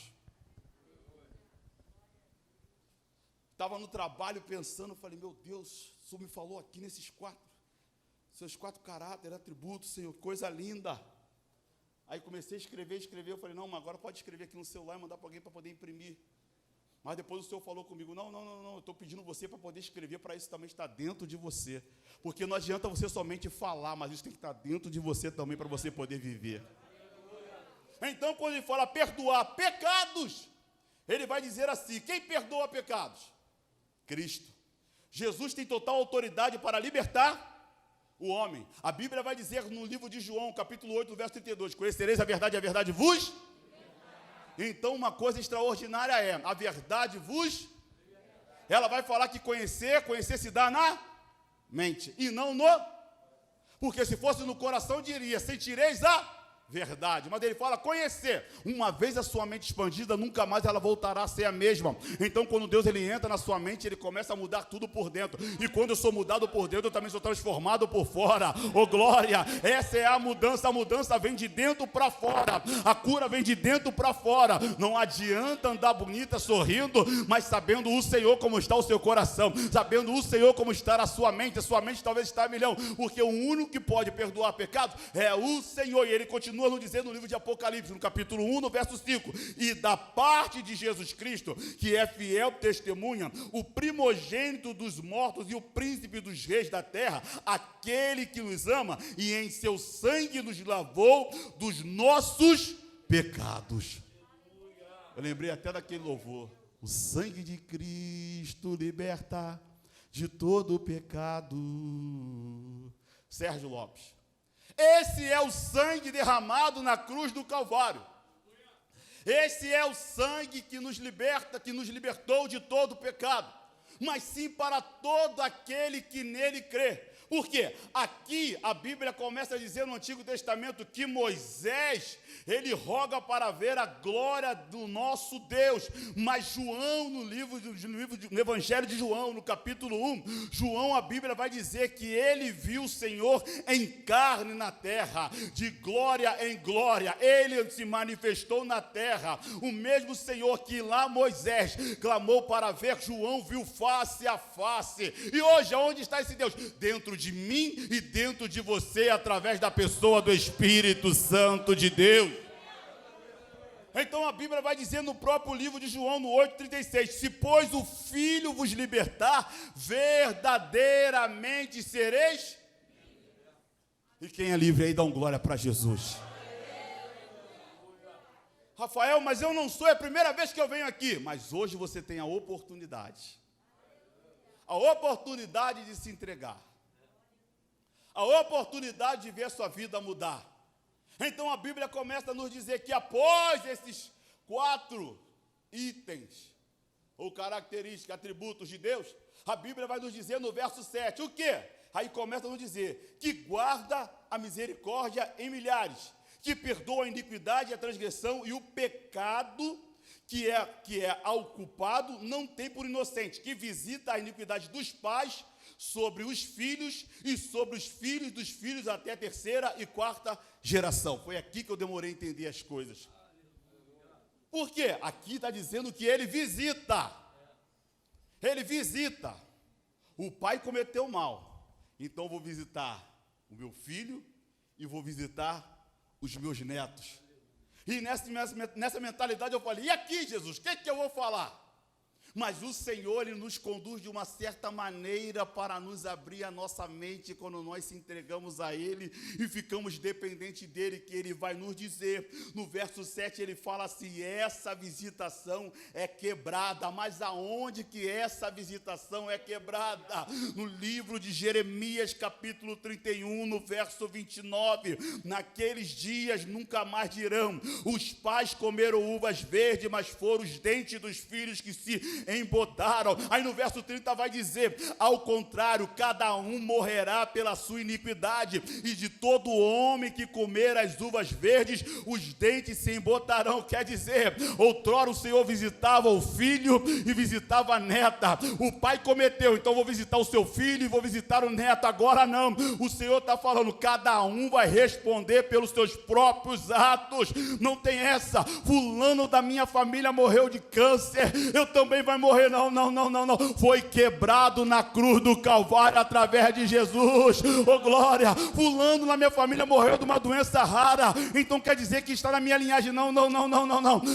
Estava no trabalho pensando, falei, meu Deus, o Senhor me falou aqui nesses seus quatro caráteres, atributos, Senhor, coisa linda. Aí comecei a escrever, eu falei, não, mas agora pode escrever aqui no celular e mandar para alguém para poder imprimir. Mas depois o Senhor falou comigo, não, eu estou pedindo você para poder escrever, para isso também estar dentro de você. Porque não adianta você somente falar, mas isso tem que estar dentro de você também, para você poder viver. Então, quando ele fala perdoar pecados, ele vai dizer assim: quem perdoa pecados? Cristo. Jesus tem total autoridade para libertar o homem. A Bíblia vai dizer no livro de João, capítulo 8, verso 32, conhecereis a verdade vos... Então uma coisa extraordinária é, a verdade vos... Ela vai falar que conhecer se dá na mente, e não no... Porque se fosse no coração diria, sentireis a verdade, mas ele fala conhecer. Uma vez a sua mente expandida, nunca mais ela voltará a ser a mesma. Então quando Deus ele entra na sua mente, ele começa a mudar tudo por dentro. E quando eu sou mudado por dentro, eu também sou transformado por fora. Oh glória, essa é a mudança vem de dentro para fora. A cura vem de dentro para fora. Não adianta andar bonita, sorrindo, mas sabendo o Senhor como está o seu coração, sabendo o Senhor como está a sua mente talvez está a milhão, porque o único que pode perdoar pecados é o Senhor. E ele continua nos dizendo no livro de Apocalipse, no capítulo 1, no verso 5, e da parte de Jesus Cristo, que é fiel testemunha, o primogênito dos mortos e o príncipe dos reis da terra, aquele que nos ama e em seu sangue nos lavou dos nossos pecados. Eu lembrei até daquele louvor: o sangue de Cristo liberta de todo o pecado. Sérgio Lopes. Esse é o sangue derramado na cruz do Calvário. Esse é o sangue que nos liberta, que nos libertou de todo o pecado, mas sim para todo aquele que nele crê. Por quê? Aqui a Bíblia começa a dizer no Antigo Testamento que Moisés, ele roga para ver a glória do nosso Deus. Mas João, no Evangelho de João, no capítulo 1, João, a Bíblia vai dizer que ele viu o Senhor em carne na terra, de glória em glória. Ele se manifestou na terra. O mesmo Senhor que lá Moisés clamou para ver, João viu face a face. E hoje, aonde está esse Deus? Dentro de mim e dentro de você, através da pessoa do Espírito Santo de Deus. Então a Bíblia vai dizer no próprio livro de João, no 8,36, se pois o Filho vos libertar, verdadeiramente sereis. E quem é livre aí, dá um glória para Jesus. Rafael, mas eu não sou, é a primeira vez que eu venho aqui. Mas hoje você tem a oportunidade de se entregar, a oportunidade de ver a sua vida mudar. Então a Bíblia começa a nos dizer que após esses 4 itens, ou características, atributos de Deus, a Bíblia vai nos dizer no verso 7, o quê? Aí começa a nos dizer que guarda a misericórdia em milhares, que perdoa a iniquidade e a transgressão e o pecado que é ao culpado não tem por inocente, que visita a iniquidade dos pais sobre os filhos e sobre os filhos dos filhos até a 3ª e 4ª geração. Foi aqui que eu demorei a entender as coisas. Por quê? Aqui está dizendo que ele visita. Ele visita. O pai cometeu mal, então vou visitar o meu filho e vou visitar os meus netos. E nessa mentalidade eu falei, e aqui, Jesus, o que eu vou falar? Mas o Senhor, Ele nos conduz de uma certa maneira para nos abrir a nossa mente quando nós se entregamos a Ele e ficamos dependentes dEle, que Ele vai nos dizer. No verso 7 Ele fala assim, essa visitação é quebrada. Mas aonde que essa visitação é quebrada? No livro de Jeremias, capítulo 31, no verso 29. Naqueles dias nunca mais dirão, os pais comeram uvas verdes, mas foram os dentes dos filhos que se embotaram. Aí no verso 30 vai dizer, ao contrário, cada um morrerá pela sua iniquidade, e de todo homem que comer as uvas verdes, os dentes se embotarão. Quer dizer, outrora o Senhor visitava o filho e visitava a neta. O pai cometeu, então vou visitar o seu filho e vou visitar o neto. Agora não, o Senhor está falando, cada um vai responder pelos seus próprios atos. Não tem essa, fulano da minha família morreu de câncer, eu também vou vai morrer. Não. Foi quebrado na cruz do Calvário através de Jesus. Oh glória, fulano na minha família morreu de uma doença rara, então quer dizer que está na minha linhagem. Não.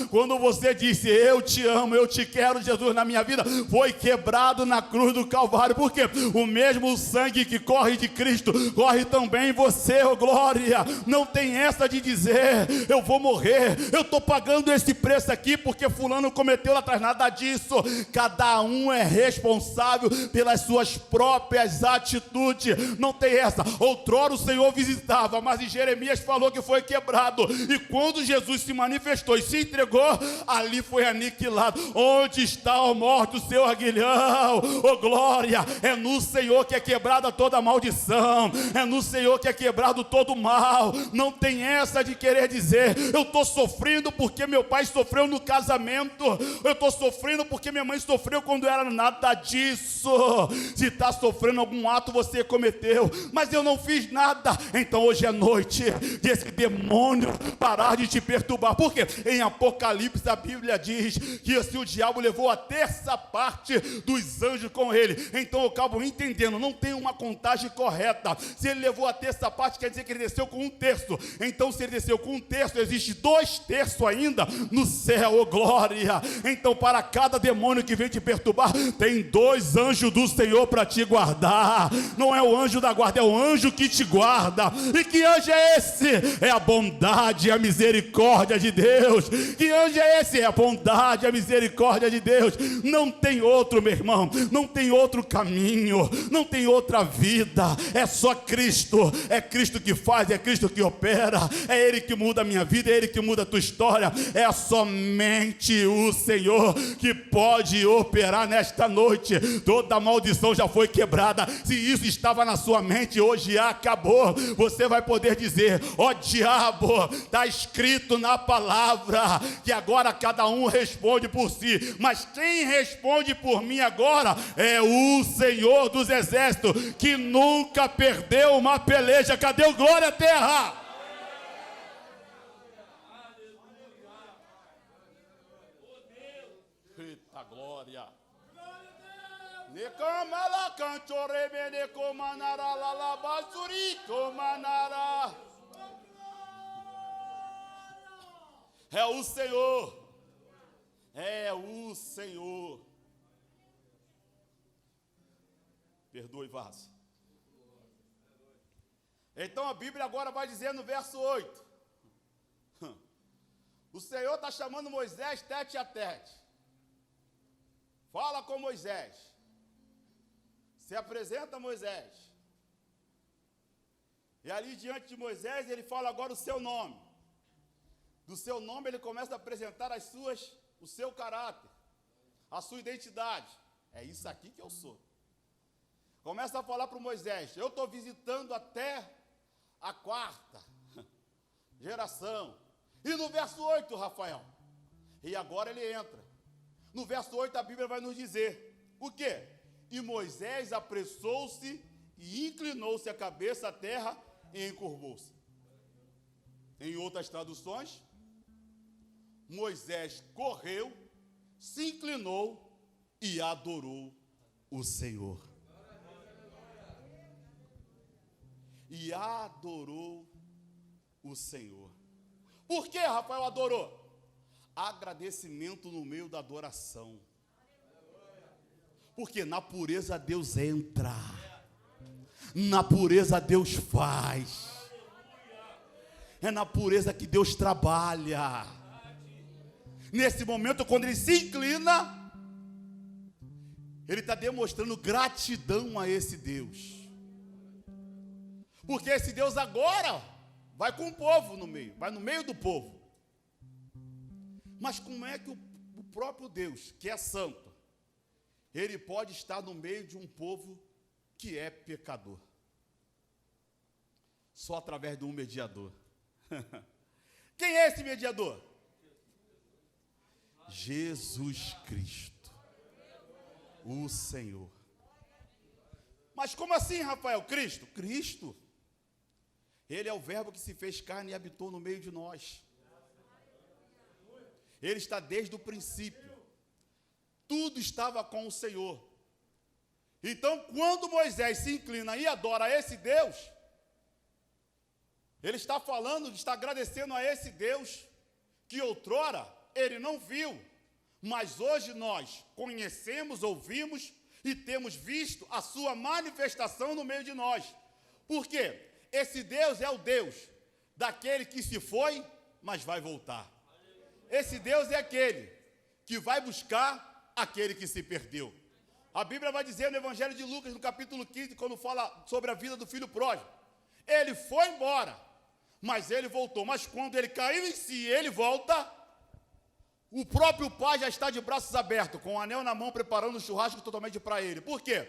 Quando você disse, eu te amo, eu te quero, Jesus, na minha vida, foi quebrado na cruz do Calvário. Por quê? O mesmo sangue que corre de Cristo, corre também em você, oh glória. Não tem essa de dizer, eu vou morrer, eu estou pagando esse preço aqui porque fulano cometeu lá atrás. Nada disso. Cada um é responsável pelas suas próprias atitudes. Não tem essa. Outrora o Senhor visitava, mas em Jeremias falou que foi quebrado, e quando Jesus se manifestou e se entregou, ali foi aniquilado. Onde está, ó morte, o seu aguilhão? Oh glória, é no Senhor que é quebrada toda maldição, é no Senhor que é quebrado todo mal. Não tem essa de querer dizer, eu estou sofrendo porque meu pai sofreu no casamento, eu estou sofrendo porque minha mãe sofreu quando era. Nada disso. Se está sofrendo algum ato você cometeu, mas eu não fiz nada, então hoje é noite desse demônio parar de te perturbar. Porque em Apocalipse a Bíblia diz que se o diabo levou a terça parte dos anjos com ele, então eu acabo entendendo, não tem uma contagem correta. Se ele levou a terça parte, quer dizer que ele desceu com um terço. Então se ele desceu com um terço, existe 2/3 ainda no céu, oh glória. Então para cada demônio que vem te perturbar, tem 2 anjos do Senhor para te guardar. Não é o anjo da guarda, é o anjo que te guarda. E que anjo é esse? É a bondade e a misericórdia de Deus. Que anjo é esse? É a bondade e a misericórdia de Deus. Não tem outro, meu irmão, não tem outro caminho, não tem outra vida, é só Cristo. É Cristo que faz, é Cristo que opera, é Ele que muda a minha vida, é Ele que muda a tua história. É somente o Senhor que pode operar nesta noite. Toda maldição já foi quebrada. Se isso estava na sua mente, hoje acabou. Você vai poder dizer, ó diabo, está escrito na palavra que agora cada um responde por si, mas quem responde por mim agora é o Senhor dos Exércitos, que nunca perdeu uma peleja. Cadê o glória à terra? Eita glória. É o Senhor. É o Senhor. Perdoe, vaso. Então a Bíblia agora vai dizer no verso 8. O Senhor está chamando Moisés tete a tete. Fala com Moisés. Se apresenta Moisés. E ali diante de Moisés ele fala agora o seu nome. Do seu nome ele começa a apresentar o seu caráter, a sua identidade. É isso aqui que eu sou. Começa a falar para Moisés, eu estou visitando até a 4ª geração. E no verso 8, Rafael, e agora ele entra. No verso 8 a Bíblia vai nos dizer, o quê? E Moisés apressou-se e inclinou-se a cabeça à terra e encurvou-se. Em outras traduções, Moisés correu, se inclinou e adorou o Senhor. E adorou o Senhor. Por que, Rafael, adorou? Agradecimento no meio da adoração. Porque na pureza Deus entra. Na pureza Deus faz. É na pureza que Deus trabalha. Nesse momento, quando ele se inclina, ele está demonstrando gratidão a esse Deus. Porque esse Deus agora vai com o povo no meio, vai no meio do povo. Mas como é que o próprio Deus, que é santo, ele pode estar no meio de um povo que é pecador? Só através de um mediador. Quem é esse mediador? Jesus Cristo, o Senhor. Mas como assim, Rafael? Cristo, ele é o verbo que se fez carne e habitou no meio de nós. Ele está desde o princípio. tudo estava com o Senhor. Então, quando Moisés se inclina e adora a esse Deus, ele está falando, está agradecendo a esse Deus que outrora ele não viu, mas hoje nós conhecemos, ouvimos e temos visto a sua manifestação no meio de nós. Por quê? Esse Deus é o Deus daquele que se foi, mas vai voltar. Esse Deus é aquele que vai buscar aquele que se perdeu. A Bíblia vai dizer no Evangelho de Lucas, no capítulo 15, quando fala sobre a vida do filho pródigo, ele foi embora, mas ele voltou. Mas quando ele caiu em si, ele volta, o próprio pai já está de braços abertos, com o anel na mão, preparando o churrasco totalmente para ele. Por quê?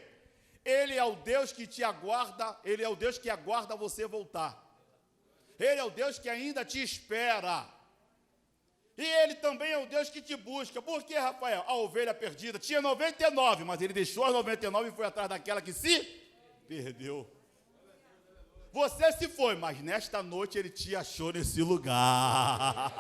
Ele é o Deus que te aguarda, ele é o Deus que aguarda você voltar. Ele é o Deus que ainda te espera. E ele também é o Deus que te busca. Por quê, Rafael? A ovelha perdida tinha 99, mas ele deixou as 99 e foi atrás daquela que se perdeu. Você se foi, mas nesta noite ele te achou nesse lugar.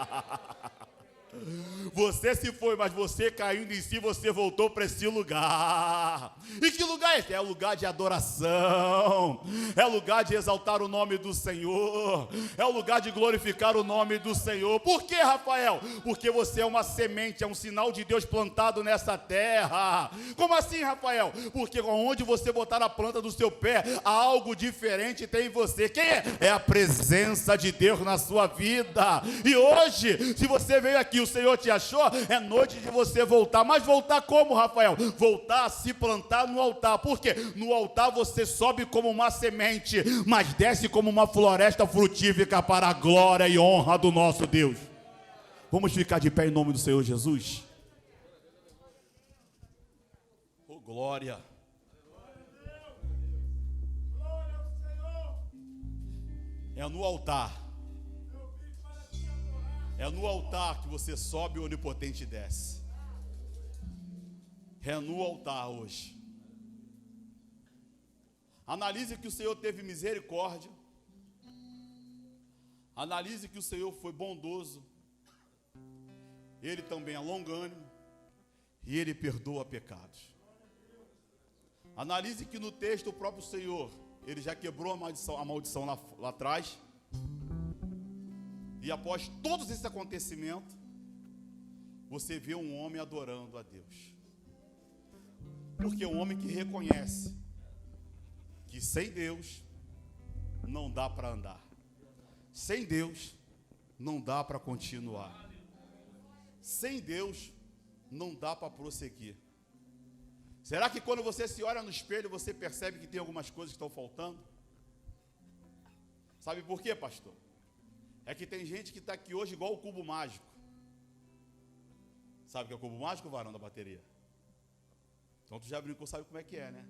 Você se foi, mas você caindo em si, você voltou para esse lugar. E que lugar é esse? É o lugar de adoração, é o lugar de exaltar o nome do Senhor, é o lugar de glorificar o nome do Senhor. Por que, Rafael? Porque você é uma semente, é um sinal de Deus plantado nessa terra. Como assim, Rafael? Porque onde você botar a planta do seu pé, algo diferente tem em você. Quem é? É a presença de Deus na sua vida. E hoje, se você veio aqui, o Senhor te achou, é noite de você voltar. Mas voltar como, Rafael? Voltar a se plantar no altar. Por quê? No altar você sobe como uma semente, mas desce como uma floresta frutífera para a glória e honra do nosso Deus. Vamos ficar de pé em nome do Senhor Jesus? Oh, glória! É no altar. É no altar que você sobe e o onipotente desce. É no altar hoje. Analise que o Senhor teve misericórdia. Analise que o Senhor foi bondoso. Ele também é longânimo. E Ele perdoa pecados. Analise que no texto o próprio Senhor, Ele já quebrou a maldição lá atrás. E após todos esses acontecimentos, você vê um homem adorando a Deus. Porque é um homem que reconhece que sem Deus não dá para andar. Sem Deus não dá para continuar. Sem Deus não dá para prosseguir. Será que quando você se olha no espelho, você percebe que tem algumas coisas que estão faltando? Sabe por quê, pastor? É que tem gente que está aqui hoje igual o cubo mágico. Sabe o que é o cubo mágico, varão da bateria? Então tu já brincou, sabe como é que é, né?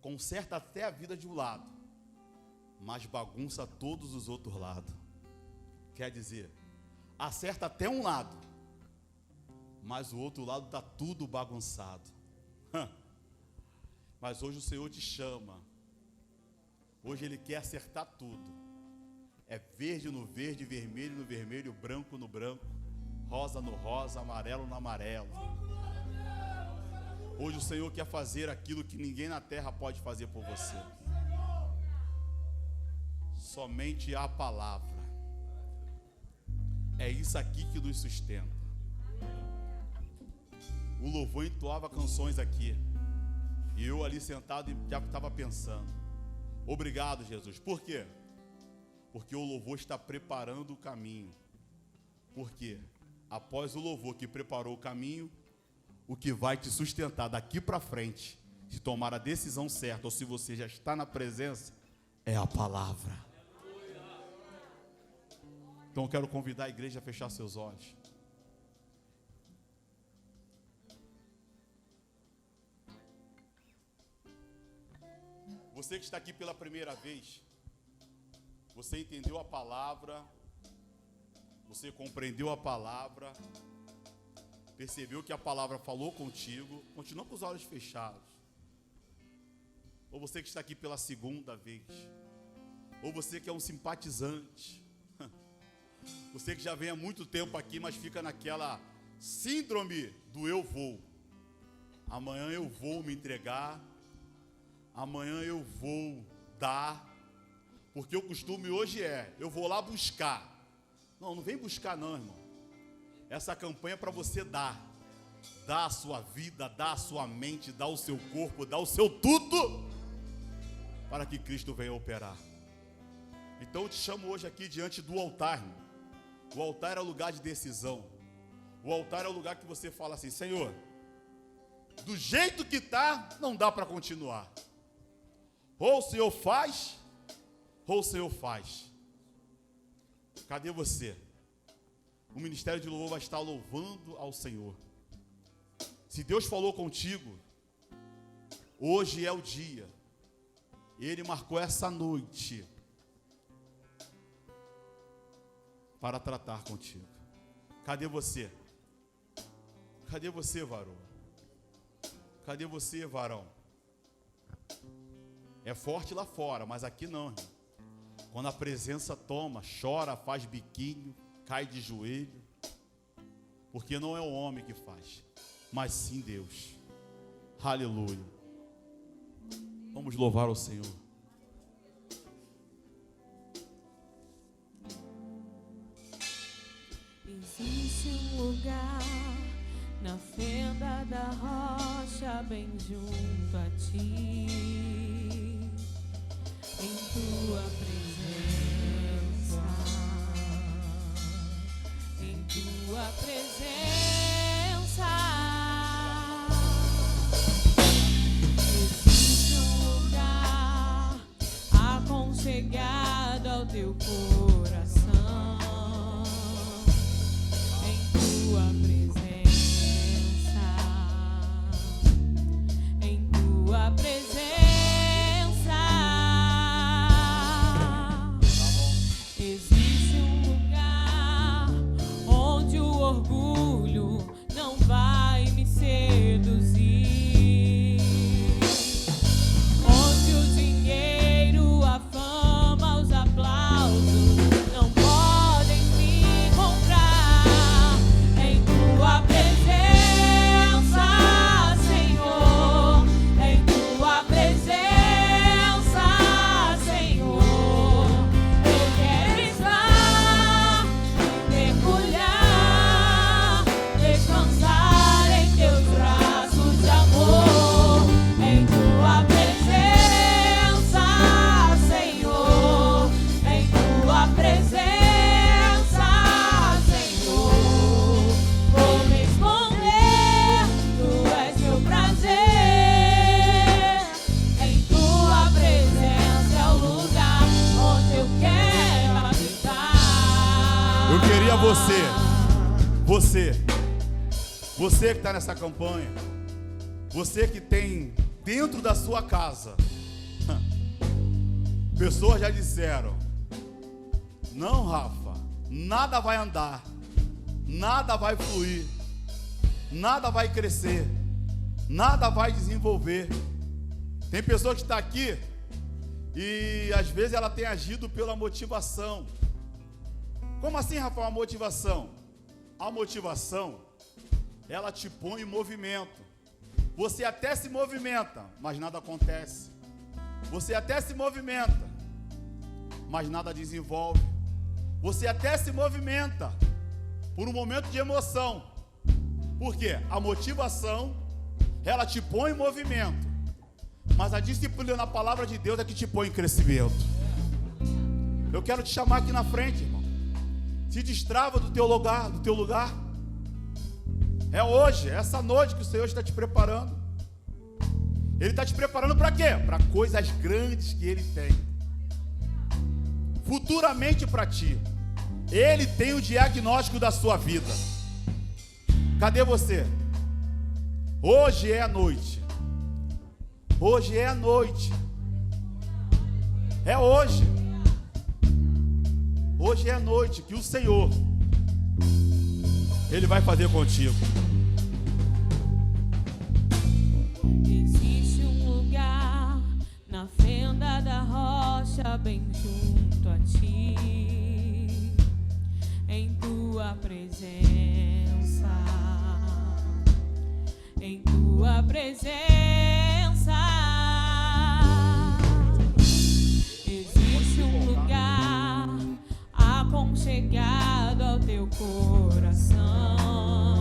Conserta até a vida de um lado, mas bagunça todos os outros lados. Quer dizer, acerta até um lado, mas o outro lado está tudo bagunçado. Mas hoje o Senhor te chama. Hoje Ele quer acertar tudo. É verde no verde, vermelho no vermelho, branco no branco, rosa no rosa, amarelo no amarelo. Hoje o Senhor quer fazer aquilo que ninguém na terra pode fazer por você. Somente a palavra. É isso aqui que nos sustenta. O louvor entoava canções aqui. E eu ali sentado já estava pensando. Obrigado, Jesus. Por quê? Porque o louvor está preparando o caminho. Porque após o louvor que preparou o caminho, o que vai te sustentar daqui para frente, de tomar a decisão certa, ou se você já está na presença, é a palavra. Então eu quero convidar a igreja a fechar seus olhos. Você que está aqui pela primeira vez, você entendeu a palavra, você compreendeu a palavra, percebeu que a palavra falou contigo, continua com os olhos fechados. Ou você que está aqui pela segunda vez, ou você que é um simpatizante, você que já vem há muito tempo aqui, mas fica naquela síndrome do eu vou. Amanhã eu vou me entregar. Amanhã eu vou dar. Porque o costume hoje eu vou lá buscar. Não vem buscar não, irmão. Essa campanha é para você dar. Dar a sua vida, dar a sua mente, dar o seu corpo, dar o seu tudo, para que Cristo venha operar. Então eu te chamo hoje aqui diante do altar, irmão. O altar é o lugar de decisão. O altar é o lugar que você fala assim: Senhor, do jeito que está, não dá para continuar. Ou o Senhor faz, ou o Senhor faz. Cadê você? O ministério de louvor vai estar louvando ao Senhor. Se Deus falou contigo, hoje é o dia. Ele marcou essa noite para tratar contigo. Cadê você? Cadê você, varão? Cadê você, varão? É forte lá fora, mas aqui não, irmão. Quando a presença toma, chora, faz biquinho, cai de joelho. Porque não é o homem que faz, mas sim Deus. Aleluia. Vamos louvar o Senhor. Existe um lugar na fenda da rocha, bem junto a ti, em tua presença, em tua presença. Existe um lugar aconchegado ao teu coração, tua presença, em tua presença. Existe um lugar onde o orgulho não vai me seduzir, onde o dinheiro, a fama, os aplausos não podem me comprar. Em tua presença, Senhor, em tua presença, Senhor, eu quero estar, mergulhar, descansar em teus braços de amor. Em tua presença, Senhor, em tua presença, Senhor, vou me esconder, tu és meu prazer. Em tua presença é o lugar onde eu quero habitar. Eu queria você que está nessa campanha, você que tem dentro da sua casa, pessoas já disseram: não, Rafa, nada vai andar, nada vai fluir, nada vai crescer, nada vai desenvolver. Tem pessoa que está aqui e às vezes ela tem agido pela motivação. Como assim, Rafa, uma motivação? A motivação, ela te põe em movimento. Você até se movimenta, mas nada acontece. Você até se movimenta, mas nada desenvolve. Você até se movimenta por um momento de emoção. Por quê? A motivação, ela te põe em movimento, mas a disciplina na palavra de Deus é que te põe em crescimento. Eu quero te chamar aqui na frente, irmão. Se destrava do teu lugar. É hoje, é essa noite que o Senhor está te preparando. Ele está te preparando para quê? Para coisas grandes que Ele tem futuramente para ti. Ele tem o diagnóstico da sua vida. Cadê você? Hoje é a noite. Hoje é a noite. É hoje. Hoje é a noite que o Senhor, Ele vai fazer contigo. Existe um lugar na fenda da rocha, bem junto a ti, em tua presença, em tua presença. Existe um lugar aconchegado ao teu coração.